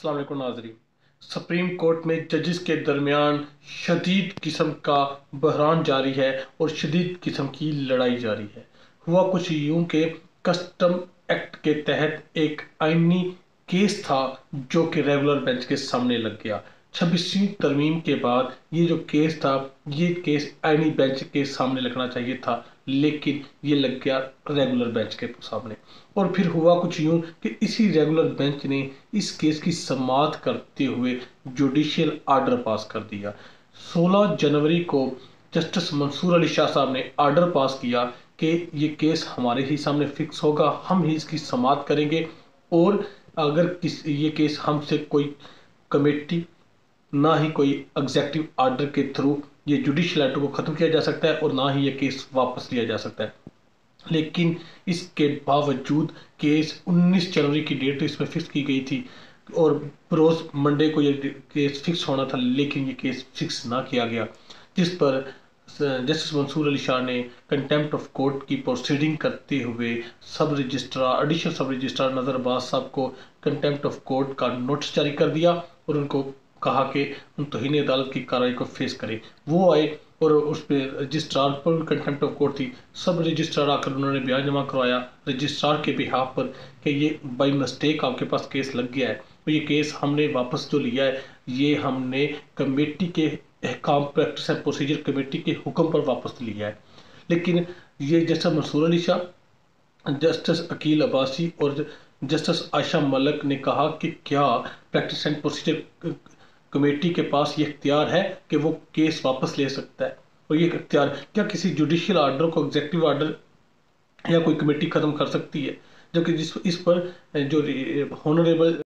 अस्सलाम वालेकुम नाज़रीन। सुप्रीम कोर्ट में जजेस के दरमियान शदीद किस्म का बहरान जारी है और शदीद किस्म की लड़ाई जारी है। हुआ कुछ यूं के कस्टम एक्ट के तहत एक आईनी केस था जो कि रेगुलर बेंच के सामने लग गया। 26वीं तरमीम के बाद ये जो केस था, ये केस आईनी बेंच के सामने लगना चाहिए था, लेकिन ये लग गया रेगुलर बेंच के सामने। और फिर हुआ कुछ यूं कि इसी रेगुलर बेंच ने इस केस की समाअत करते हुए जुडिशियल आर्डर पास कर दिया। 16 जनवरी को जस्टिस मंसूर अली शाह साहब ने आर्डर पास किया कि ये केस हमारे ही सामने फिक्स होगा, हम ही इसकी समाअत करेंगे। और अगर ये केस हमसे कोई कमेटी ना ही कोई एग्जेक्टिव आर्डर के थ्रू ये जुडिशियल आर्डर को ख़त्म किया जा सकता है और ना ही ये केस वापस लिया जा सकता है। लेकिन इसके बावजूद केस 19 जनवरी की डेट इसमें फिक्स की गई थी और रोज़ मंडे को ये केस फिक्स होना था, लेकिन ये केस फिक्स ना किया गया, जिस पर जस्टिस मंसूर अली शाह ने कंटेम्प्ट ऑफ कोर्ट की प्रोसीडिंग करते हुए सब रजिस्ट्रार एडिशनल सब रजिस्ट्रार नज़र अब्बास साहब को कंटेम्प्ट ऑफ कोर्ट का नोटिस जारी कर दिया और उनको कहा कि उन तौहीन अदालत की कार्रवाई को फेस करें। वो आए और उस पर रजिस्ट्रार पर कंटेम्प्ट ऑफ कोर्ट थी। सब रजिस्ट्रार आकर उन्होंने बयान जमा करवाया रजिस्ट्रार के बिहाफ पर कि ये बाई मिस्टेक आपके पास केस लग गया है और ये केस हमने वापस जो लिया है ये हमने कमेटी के अहकाम प्रैक्टिस एंड प्रोसीजर कमेटी के हुक्म पर वापस लिया है। लेकिन ये जस्टिस मंसूर अली शाह, जस्टिस अकील अब्बासी और जस्टिस आयशा मलिक ने कहा कि क्या प्रैक्टिस एंड प्रोसीजर कमेटी के पास ये इख्तियार है कि वो केस वापस ले सकता है, और ये इख्तियार क्या किसी जुडिशियल आर्डर को एग्जेक्टिव आर्डर या कोई कमेटी ख़त्म कर सकती है, जबकि इस पर जो ऑनरेबल